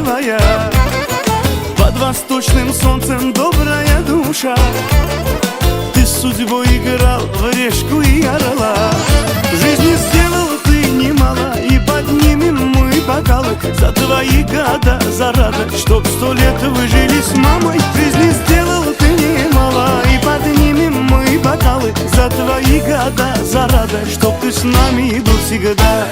милая, под восточным солнцем добрая душа. Ты с судьбой играл в решку и орла. В жизни сделал ты немало, и поднимем мы бокалы за твои года, за радость, чтоб 100 лет вы жили с мамой. В жизни сделал ты немало, и поднимем мы бокалы за твои года, за радость, чтоб ты с нами был всегда.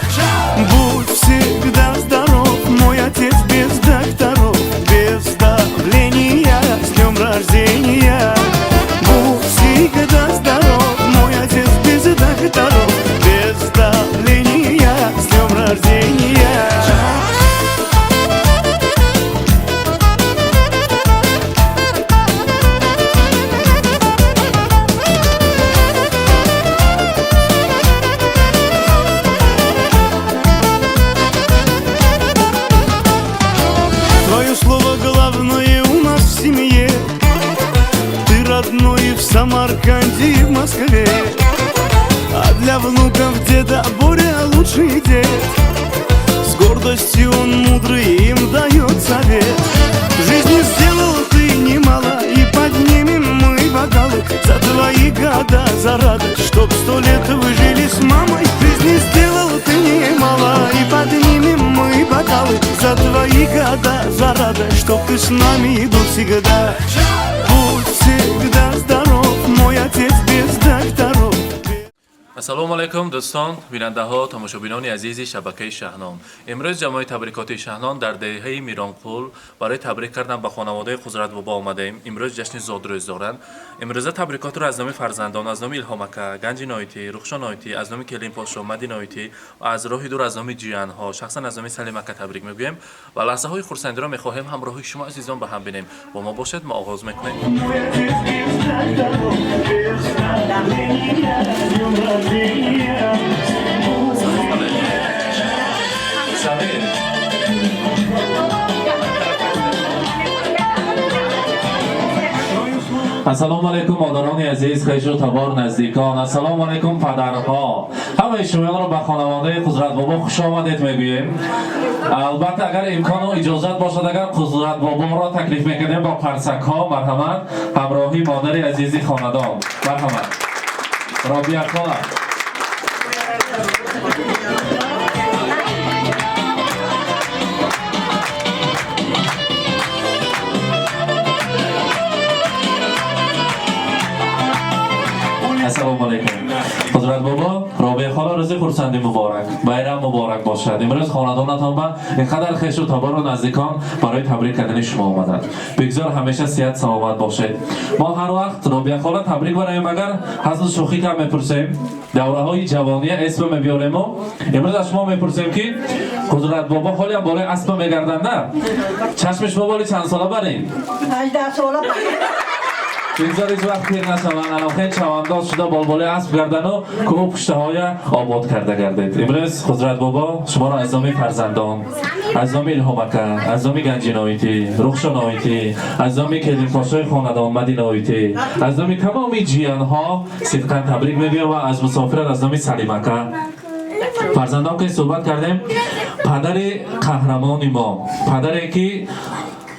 Будь всегда здоров, мой отец без докторов, без давления, с днем рождения. Будь всегда здоров, мой отец без докторов, без давления, с днем рождения. Твое слово главное у нас в семье. Ты родной в Самарканде и в Москве, а для внуков деда Боря лучший дед. С гордостью он мудрый, им дает совет. В жизни сделал ты немало, и поднимем мы бокалы за твои года, за радость, чтоб 100 лет вы жили с мамой. В жизни сделал ты немало, и поднимем мы бокалы за твои года, за радость, чтоб ты с нами был всегда. Будь всегда здоров, мой отец без докторов. السلام علیکم دوستان، بیننده ها، تماشابینان عزیز شبکه شهنام. امروز جمع تبریکات شهنام در دهه میرانپول برای تبریک کردن به خانواده قدرت بابا آمده ایم. امروز جشن زادروز دارند. امروز تبریکات را از نام فرزندان، از نام الهام اکا، گنج نایتی، رخشان نایتی، از نام کلیم پاشا، مدی نایتی و از راه دور از نام جیان ها، شخصا از نام سلیم اکا تبریک میگویم و لحظه های خرسندی را میخواهیم همراه شما عزیزان به هم بینیم. با ما باشید، ما آغاز میکنیم. السلام علیکم مادران عزیز، خویش و تبار نزدیکان. السلام علیکم پدرها. همه شما را به خانواده قدرت بابا خوش آمدید میگوییم. البته اگر امکان و اجازت باشد، اگر قدرت بابا را تکلیف میکنیم با پرسک ها، مرحمت، همراهی مادر عزیزی خاندان. مرحمت. رابیه خاله. السلام علیکم. حضرت بابا، رابعه خاله روز خرسندی مبارک، bayram مبارک باشد. امروز خاندانتان با اینقدر خویش و تبار و نزدیکان برای تبریک کردن شما آمدند. بگذار همیشه صحت سلامت باشید. ما هر وقت رابعه خاله تبریک برایم اگر حسن شوخی کم میپرسیم، دوره های جوانی اسب میبیاریم و امروز از شما میپرسیم که حضرت بابا حالی هم بالای اسب میگردند نه؟ چشمش مبالی چند ساله برین؟ 18 ساله. بگذار هیچ وقت پیر نشوند. الان خیلی چوانداز شده بالبالی اسب گردن و کوه پشته های آباد کرده گردید. امروز حضرت بابا شما را از نام فرزندان، از نام الهام اکا، از نام گنج نایتی، رخشان نایتی، از نام کلیم پاشای خاندان مدی نایتی، از نام تمامی جیان ها صدقا تبریک میگویم و از مسافرت از نام سلیم اکا. فرزندان که صحبت کردیم، پدر قهرمان ما، پدری که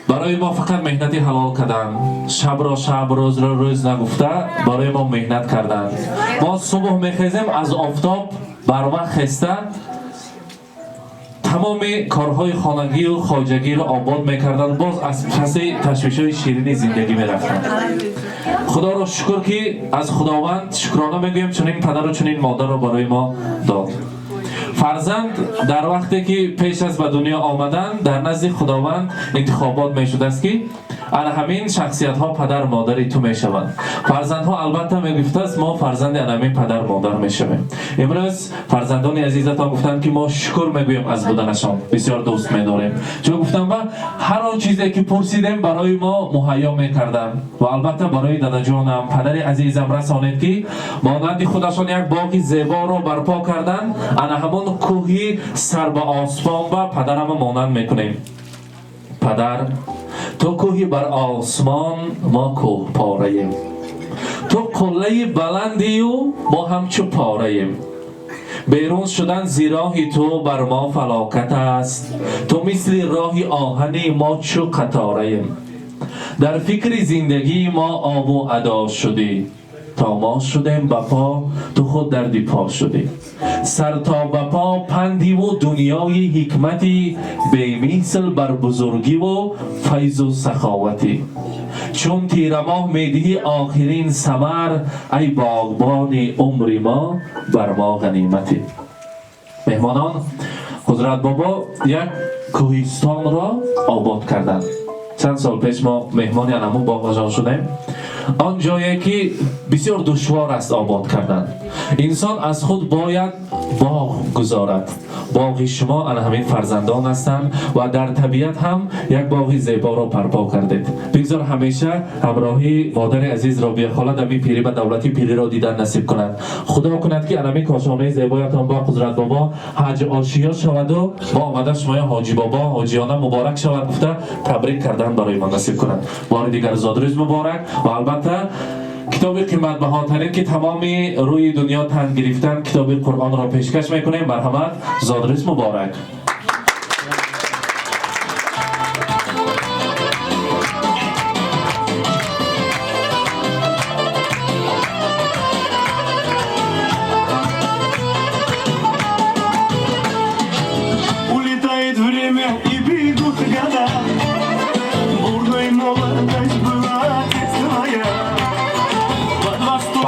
برای ما فقط مهنتی حلال کردن، شب را شب، روز را روز نگفته برای ما مهنت کردن. ما صبح میخیزیم از آفتاب بر وقت خسته تمام کارهای خانگی و خواجگی را آباد میکردن، باز از پس تشویش‌های شیرینی زندگی میرفتن. خدا را شکر که از خداوند شکرانه میگویم چون این پدر و چون این مادر را برای ما داد. فرزند در وقتی که پیش از به دنیا آمدن در نزد خداوند انتخابات می شده است که انا همین شخصیت ها پدر مادری تو می شوند. فرزند ها البته می گفته است ما فرزند همین پدر مادر می شویم. امروز فرزندان عزیزتان گفتند که ما شکر می گوییم از بودنشان، بسیار دوست می داریم. چون گفتم و هر آن چیزی که پرسیدیم برای ما مهیا می کردند و البته برای دادا جانم پدر عزیزم رسانید که مانند خودشان یک باغ زیبا را برپا کردند، انا همون کوهی سر به آسمان و پدرم مانند میکنیم. پدر تو کوهی بر آسمان، ما کوه پاره ایم. تو قله بلندی و ما همچو پاره ایم. بیرون شدن زی راهی تو بر ما فلاکت است. تو مثل راهی آهنی ما چو قطاره ایم. در فکر زندگی ما آب و ادا شدی. تا ما شدیم بپا تو خود دردی پا شدی. سر تا بپا پندی و دنیای حکمتی، بیمیسل بر بزرگی و فیض و سخاوتی. چون تیرماه میدهی آخرین ثمر، ای باغبان عمر ما بر ما غنیمتی. مهمانان، حضرت بابا یک کوهستان را آباد کردند. چند سال پیش ما مهمانی انمون باغ جان شدیم. آن جایی که بسیار دشوار است آباد کردن. انسان از خود باید باغ گذارد. باغ شما همین فرزندان هستند و در طبیعت هم یک باغ زیبا را برپا کردید. بگذار همیشه همراهی مادر عزیز رابعه خاله در این پیری و دولتی پیری را دیدن نصیب کند. خدا کند که همین کاشانه زیبایتان با حضرت بابا حج آشیا شود و با آمده شما حاجی بابا حاجیانه مبارک شود گفته تبریک کردن برای ما نصیب کند. بار دیگر زادروز مبارک و البته کتاب قیمت بهاترین که تمام روی دنیا تن گرفتن کتاب قرآن را پیشکش میکنیم. مرحمت، زادروز مبارک. Улетает время и бегут года. Бурной молодость была твоя.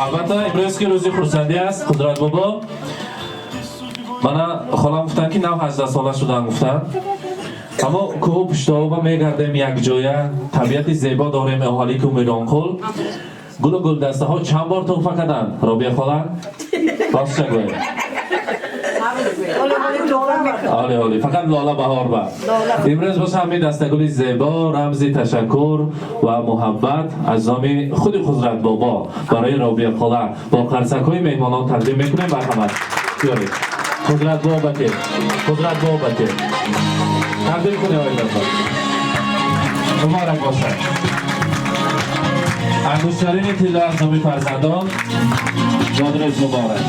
البته امروز که روزی خورسندی است حضرت بابا من خالم گفتن که 9-18 ساله شدن گفتن، اما کوه پشتاوبه میگردیم یک جایه طبیعت زیبا داریم. اهالی که میرانکل گل و گل دسته ها چند بار تحفه کردن رابعه خاله؟ راست چه گوید؟ عالی فقط لاله بهار با امروز باشه همین دستگل زیبا رمز تشکر و محبت از نام خود حضرت بابا برای رابعه خاله با قرصک‌های مهمانان تقدیم میکنیم. مرحمت بیارید حضرت بابا که تقدیم کنیم. آقای دفعه مبارک باشد. انگشترین تیله از نام فرزندان زادروز مبارک.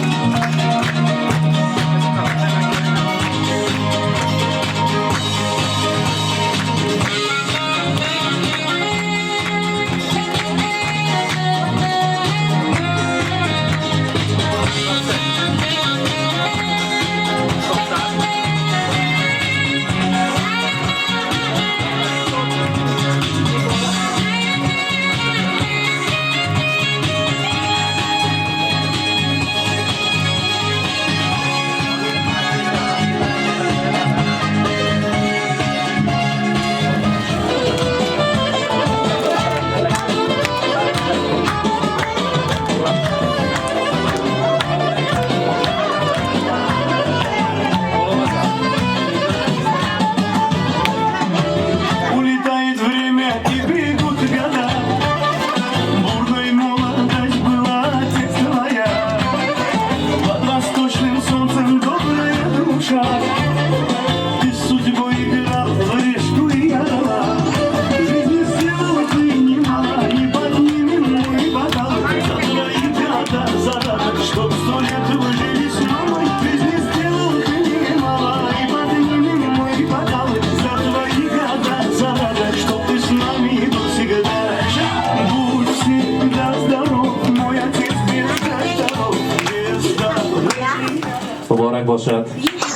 مبارک باشد.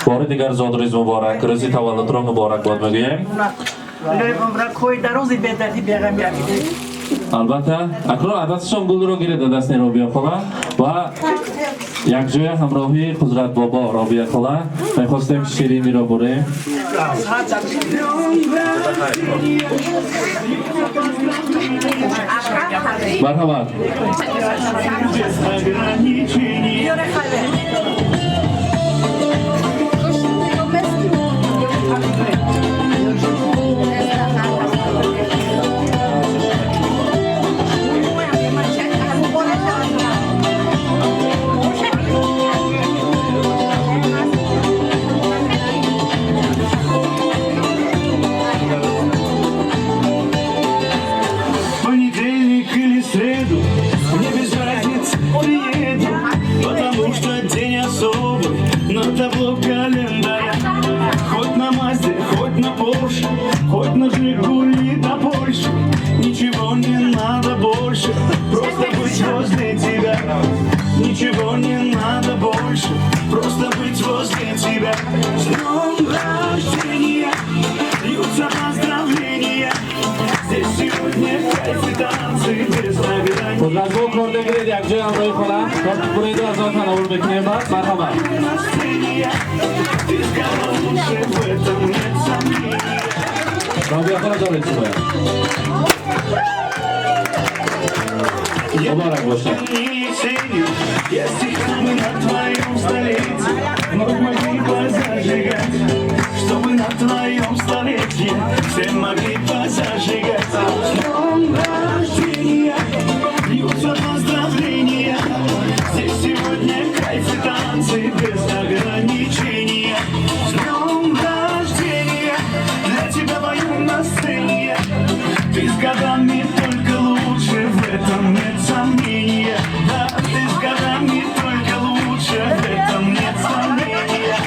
بار دیگر زادروز مبارک. روزی تولد را مبارک باد میگویم. البته اکنون عددشان گل رو گیره دست رابعه خاله و یک جای همراهی حضرت بابا رابعه خاله میخواستیم شیرینی را بریم. مرحبا. Порше, хоть на Жигули до Польши. Ничего не надо больше, просто быть возле тебя. Ничего не надо больше, просто быть возле тебя. С днем рождения, льются поздравления. Здесь сегодня кайф и танцы без награни. خودرو کرده برید یک جای همراهی کنم تا برید از آن تناول بکنیم بعد مرحبا Настроение, ты сказал лучше, в этом нет сомнения. رابیا خانه دارید چی باید مبارک باشه Не ценю, я стихну на твоем столетии. Вновь могли позажигать, чтобы на твоем столетии все могли позажигать. С днем рождения, льются поздравления. Здесь сегодня кайф и танцы без ограничения. С днем рождения, для тебя пою на сцене. Ты с годами только лучше, в этом нет сомнения. Да, ты с годами только лучше, в этом нет сомнения.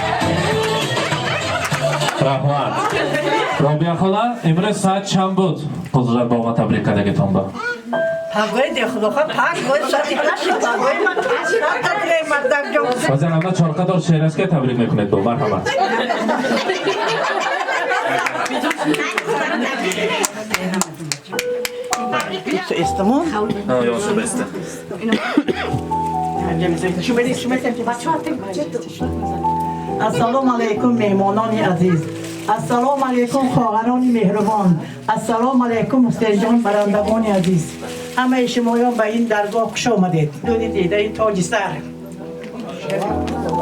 رحمت رابیا خانه امروز ساعت چند بود قدرت با ما تبریک کردگتون با پاگوی دخلوخه پاگوی ساتی پاشی پاگوی من تبریک مردم جون بازن اما چارقه دار شعر است که تبریک میکنید با مرحمت استمون Ja, jag är bäst. السلام علیکم مهمانان عزیز السلام علیکم خواهران مهربان السلام علیکم سرجان برندگان عزیز همه شمایان به این درگاه خوش آمدید دونید دیده این تاج سر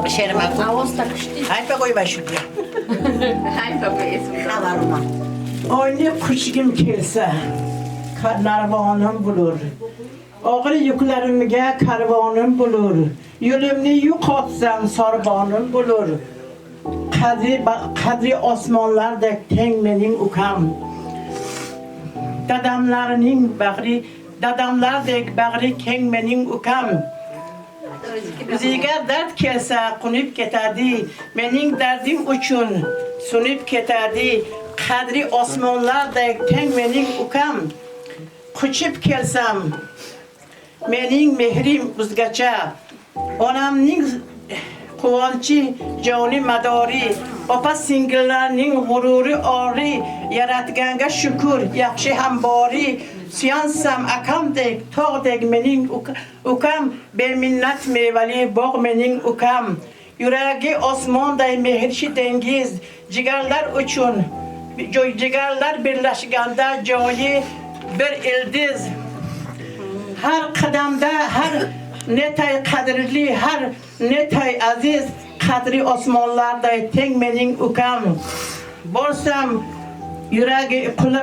شعر مکن های بگوی بشودیا آینه küçüğüm kelse narvanım bulur. Ağır yüklerime karvanım bulur. Yolumni yük atsam sarbanım bulur. Kadri osmanlardek teng benim ukam. Dadamlardek bagri keng benim ukam. Zigar dert kelse kunip ketadi. Mening derdim uchun sunip ketadi. Kadri osmonlardek teng mening ukam Quchib kelsam mening mehrim o'zgacha onamning quvonchi joni madori opa singillarning g'ururi ori yaratganga shukur yaxshi hambori suyansam akamdek tog'dek mening ukam beminnat mevali bog' mening ukam yuragi osmonday mehrshi dengiz jigarlar uchun jigarlar birlashganda joyi bir ildiz har qadamda har netay qadrli har netay aziz qadri osmonlarday teng mening ukam bo'lsam yuragi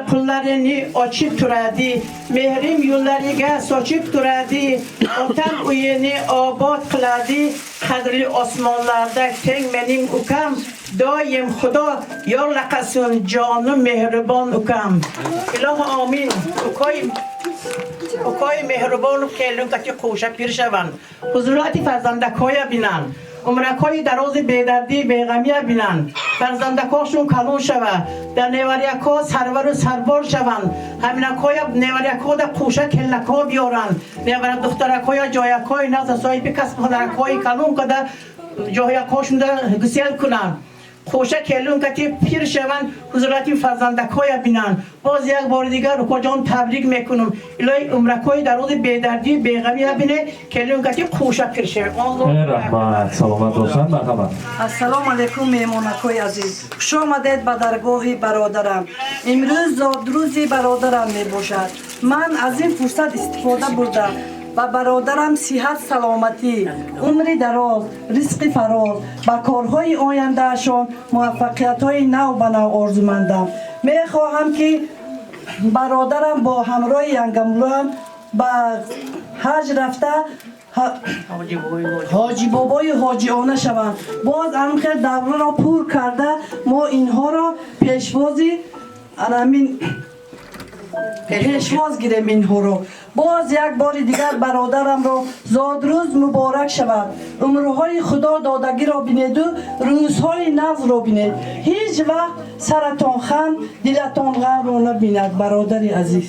qullarini ochib turadi mehrim yo'llariga sochib turadi otam uyini obod qiladi qadrli osmonlarda teng mening ukam doim xudo yorlaqasin jonim mehribon ukam ilohi omin ukay mehribon kelin kati qo'sha pirshavan huzurati farzandakoya binan umrakoy daroz bedardی beg'amiya binan farzandakoshun kalon shava در نواریکو سرور و سربار شوند همینکوی نواریکو در قوشه کلکو بیارن نوار دخترکوی جایکوی نزد صاحبی کسب هنرکوی کلون کده جایکوشون در گسیل کنن قوشه کلون کتی پیر شوند حضورتی فرزندکوی بینن باز یک بار دیگر رو کجان تبریک میکنم الهی عمرکوی در روز بیدردی بیغمی بینه کلون کتی قوشه پیر شوند رحمت سلامت باشند مرحبا السلام علیکم مهمانکوی عزیز خوش آمدید به درگاه برادرم امروز زادروزی برادرم می باشد من از این فرصت استفاده بردم و برادرم صحت سلامتی عمر دراز رزق فراز با کارهای آیندهشان موفقیت های نو به نو آرزومندم می خواهم که برادرم با همراه ینگملوام به حج رفته حاجی بابای حاجیانه شوند باز همخیر دوره را پر کرده ما اینها را پیشوازی همین пешвоз гирем инҳоро. боз як бори дигар бародарамро зодрӯз муборак шавад. умрҳои худо додагиро бинеду рӯзҳои навро бинед. ҳеҷ вақт саратон хам дилатон ғамро набинад. бародари азиз,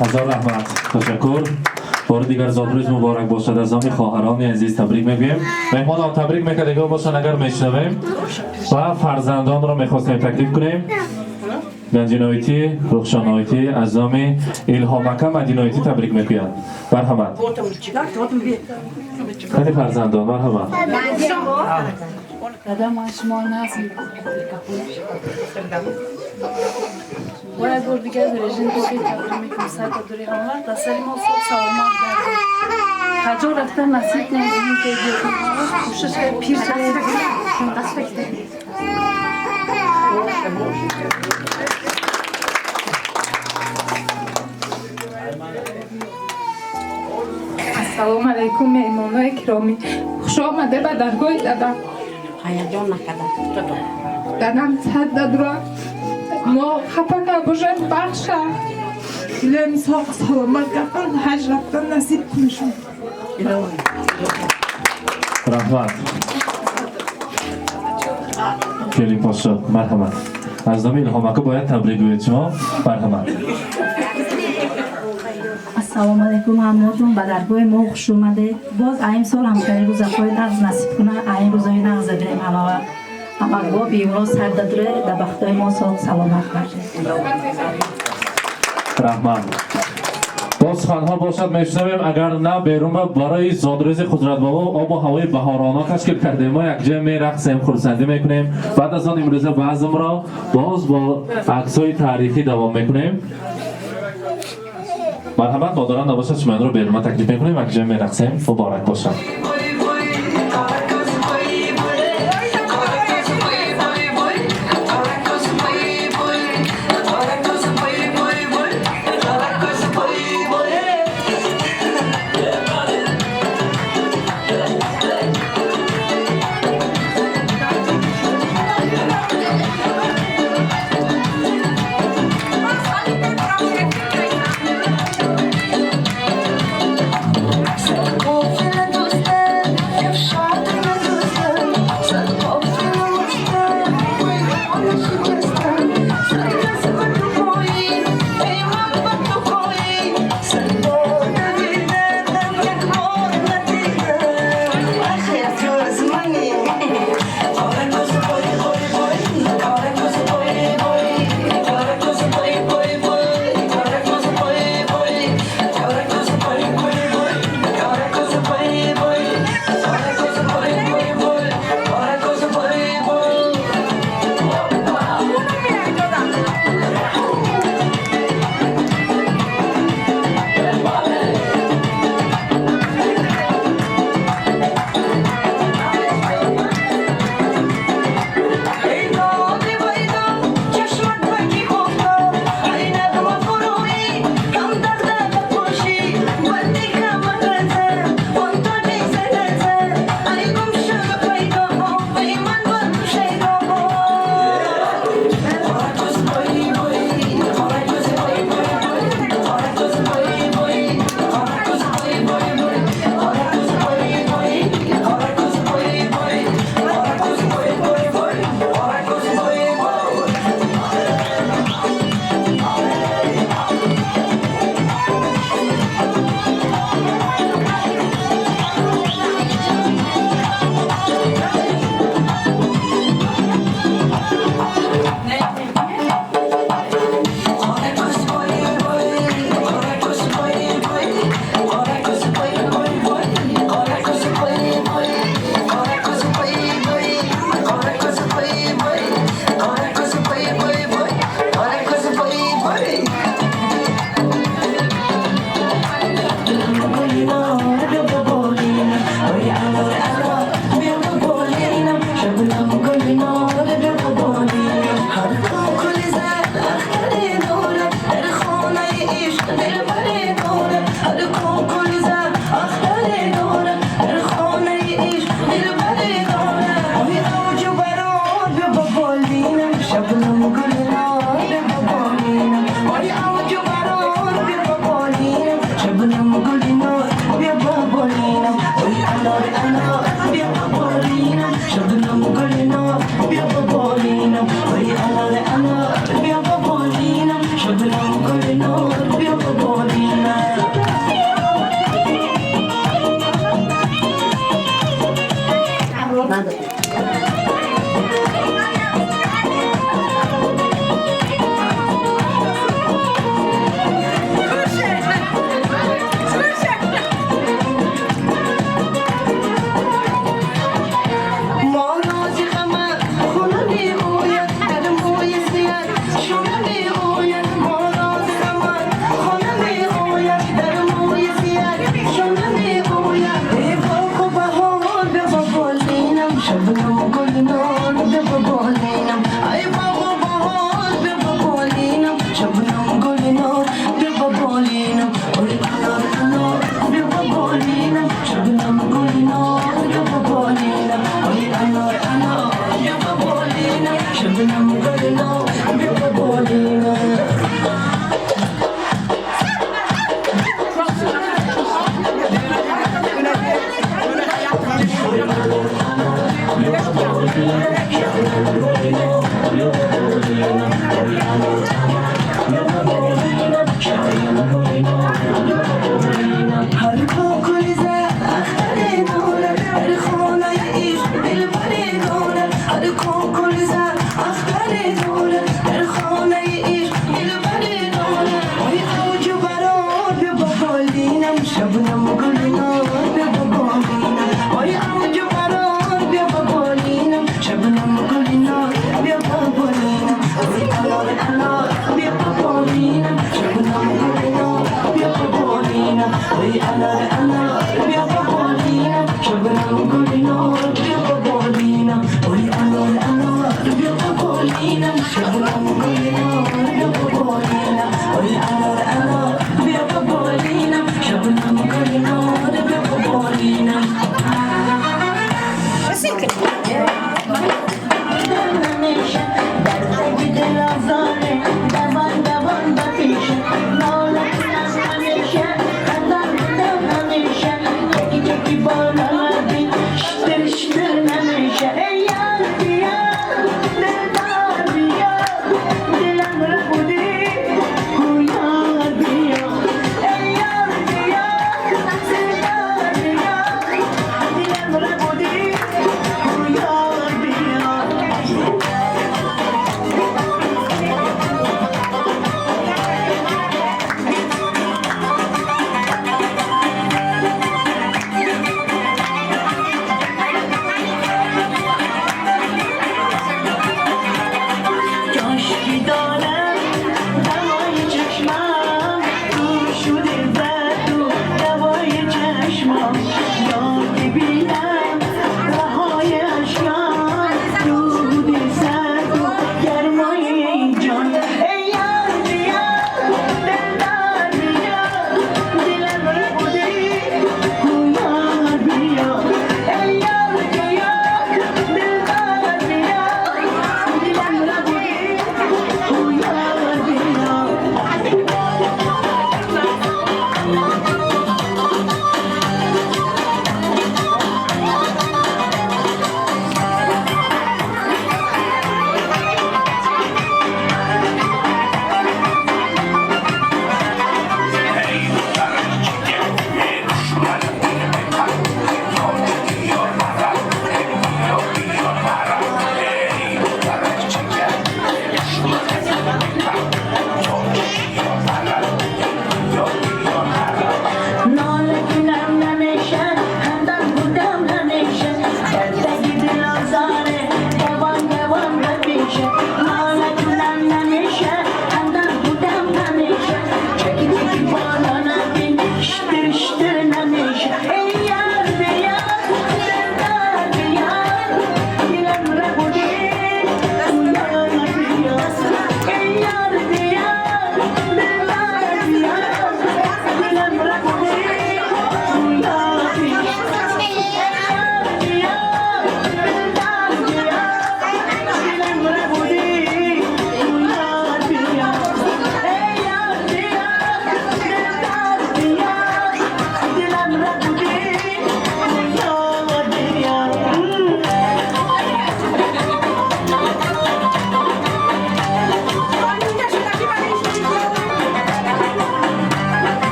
ҳазор раҳмат, ташаккур. бори дигар зодрӯз муборак бошад. аз номи хоҳарони азиз табрик мегӯем. меҳмонон табрик мекардагиҳо бошанд, агар мешунавем ва фарзандонро мехостем таклиф кунем. ганҷиноитӣ рухшоноитӣ аз номи илҳомака мадиноитӣ табрик мегӯянд. марҳамат. хади фарзандон, марҳамат. دادم از شما نزد و یک بار دیگر در رژیم دوری تبریم میکنم سر دوری آمد و سری ما صبح سلامت داریم کجا رفتن نصیب نمیدیم که کوشش پیر شدیم السلام علیکم مهمانای گرامی، خوش آمده به درگاه دادم. هیجان نکرده دادم صد دادرا ما خفه که باشد بخشه دلم ساق سلامت کردن حج رفتن نصیب کنشون. раҳмат. келин подшоҳ, марҳамат. аз номи илҳомака бояд табрик гӯед шумо. марҳамат. ассалому алайкум ҳамматон, ба даргоҳи мо хуш омадед. боз аим сол ҳамкари рӯзаҳои нағз насиб кунад. аим рӯзаҳои нағз дадем ҳамагҳо беёло сар дадуре дар бахтҳои мо соғ саломат бошед. раҳмат. боз суханҳо бошад мешунавем. агар на берун ба барои зодрӯзи қудратбобо обу ҳавои баҳорона ташкил кардем. мо якҷоя мерақсем, хурсандӣ мекунем. баъд аз он имрӯза баъзмро боз бо аксҳои таърихӣ давом мекунем. марҳамат, модоран набошад шумоянро беруна таклиф мекунем. якҷоя мерақсем. муборак бошад. Dost Ey yar, diyar, dildar, diyar, dilim rahudi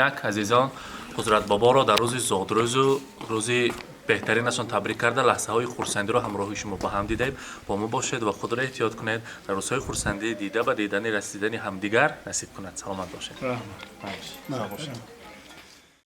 اینک عزیزان حضرت بابا را در روز زادروز و روز بهترینشان تبریک کرده لحظه های خورسندی رو همراهی شما با هم دیدیم. با ما باشید و خود را احتیاط کنید. در روزهای خورسندی دیده و دیدن رسیدن همدیگر نصیب کند. سلامت باشید. نه باشم